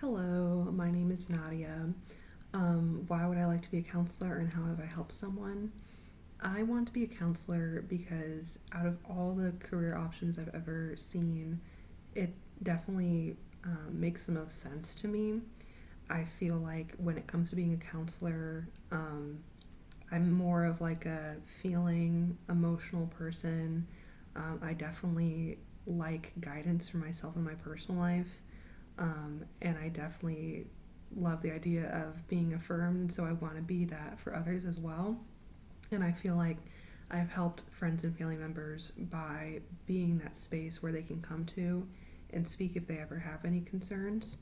Hello, my name is Nadia. Why would I like to be a counselor and how have I helped someone? I want to be a counselor because out of all the career options I've ever seen, it definitely makes the most sense to me. I feel like when it comes to being a counselor, I'm more of like a feeling, emotional person. I definitely like guidance for myself in my personal life. And I definitely love the idea of being affirmed, so I want to be that for others as well. And I feel like I've helped friends and family members by being that space where they can come to and speak if they ever have any concerns.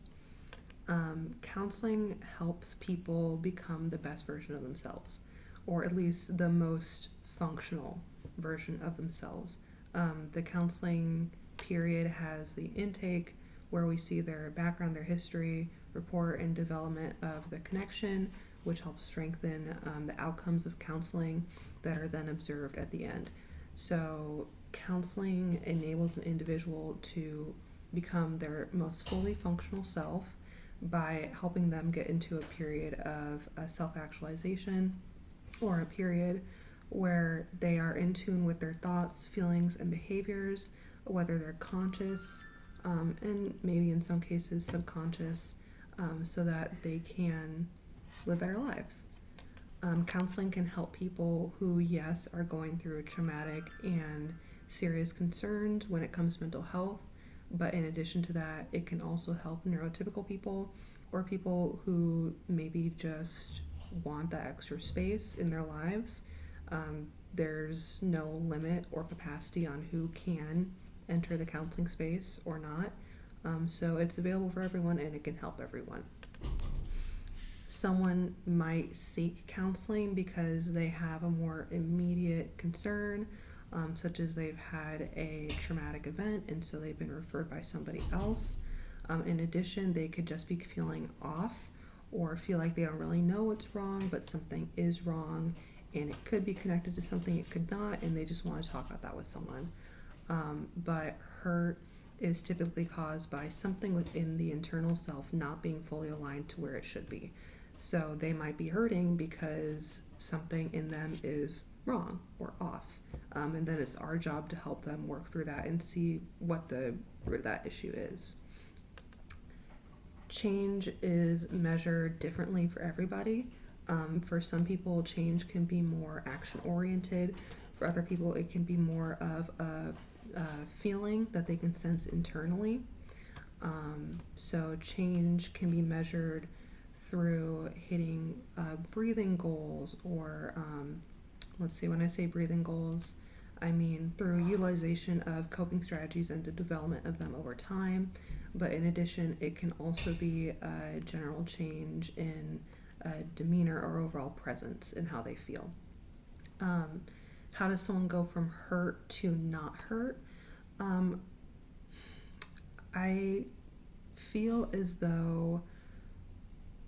Counseling helps people become the best version of themselves, or at least the most functional version of themselves. The counseling period has the intake, where we see their background, their history, report, and development of the connection, which helps strengthen the outcomes of counseling that are then observed at the end. So, counseling enables an individual to become their most fully functional self by helping them get into a period of self actualization or a period where they are in tune with their thoughts, feelings, and behaviors, whether they're conscious and maybe in some cases subconscious, so that they can live better lives. Counseling can help people who, yes, are going through traumatic and serious concerns when it comes to mental health, but in addition to that, it can also help neurotypical people or people who maybe just want that extra space in their lives. There's no limit or capacity on who can enter the counseling space or not. So it's available for everyone and it can help everyone. Someone might seek counseling because they have a more immediate concern, such as they've had a traumatic event and so they've been referred by somebody else. In addition, they could just be feeling off or feel like they don't really know what's wrong, but something is wrong and it could be connected to something, it could not, and they just want to talk about that with someone. But hurt is typically caused by something within the internal self not being fully aligned to where it should be. So they might be hurting because something in them is wrong or off. And then it's our job to help them work through that and see what the root of that issue is. Change is measured differently for everybody. For some people, change can be more action oriented. For other people, it can be more of a feeling that they can sense internally. So change can be measured through hitting breathing goals, or let's see, when I say breathing goals, I mean through utilization of coping strategies and the development of them over time. But in addition, it can also be a general change in demeanor or overall presence in how they feel. How does someone go from hurt to not hurt? I feel as though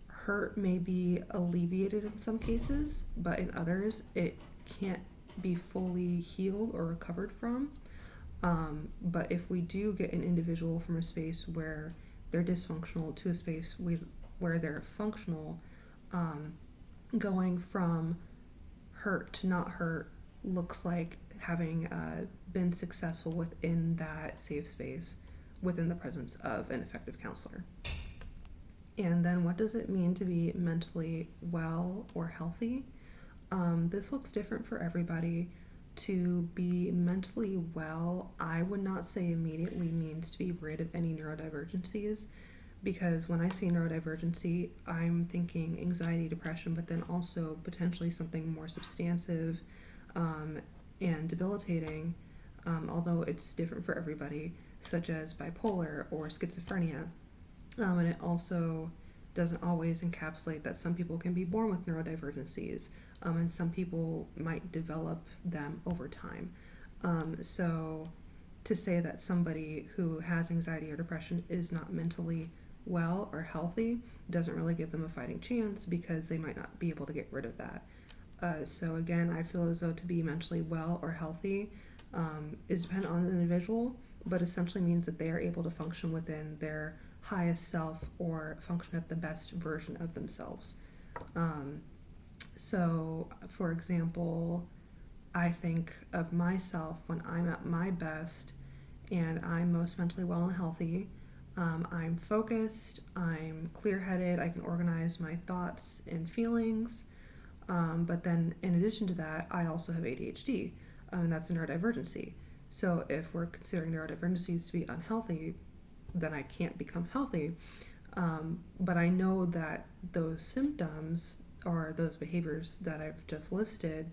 hurt may be alleviated in some cases, but in others, it can't be fully healed or recovered from. But if we do get an individual from a space where they're dysfunctional to a space where they're functional, going from hurt to not hurt looks like having been successful within that safe space within the presence of an effective counselor. And then what does it mean to be mentally well or healthy? This looks different for everybody. To be mentally well, I would not say immediately means to be rid of any neurodivergencies, because when I say neurodivergency, I'm thinking anxiety, depression, but then also potentially something more substantive and debilitating, although it's different for everybody, such as bipolar or schizophrenia. And it also doesn't always encapsulate that some people can be born with neurodivergencies, and some people might develop them over time. So to say that somebody who has anxiety or depression is not mentally well or healthy doesn't really give them a fighting chance, because they might not be able to get rid of that. So again, I feel as though to be mentally well or healthy is dependent on the individual, but essentially means that they are able to function within their highest self or function at the best version of themselves. So, for example, I think of myself when I'm at my best and I'm most mentally well and healthy. I'm focused, I'm clear headed, I can organize my thoughts and feelings. But then, in addition to that, I also have ADHD, and that's a neurodivergency. So, if we're considering neurodivergencies to be unhealthy, then I can't become healthy. But I know that those symptoms or those behaviors that I've just listed,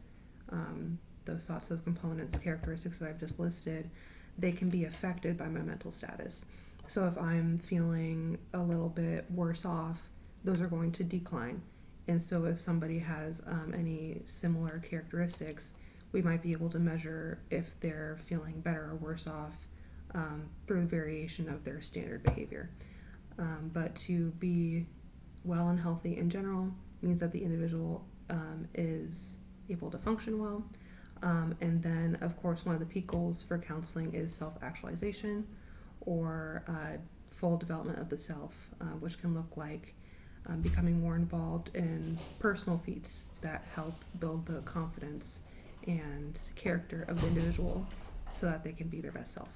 those thoughts, those components, characteristics that I've just listed, they can be affected by my mental status. So if I'm feeling a little bit worse off, those are going to decline. And so if somebody has any similar characteristics, we might be able to measure if they're feeling better or worse off through variation of their standard behavior. But to be well and healthy in general means that the individual is able to function well. And then, of course, one of the peak goals for counseling is self-actualization or full development of the self, which can look like becoming more involved in personal feats that help build the confidence and character of the individual so that they can be their best self.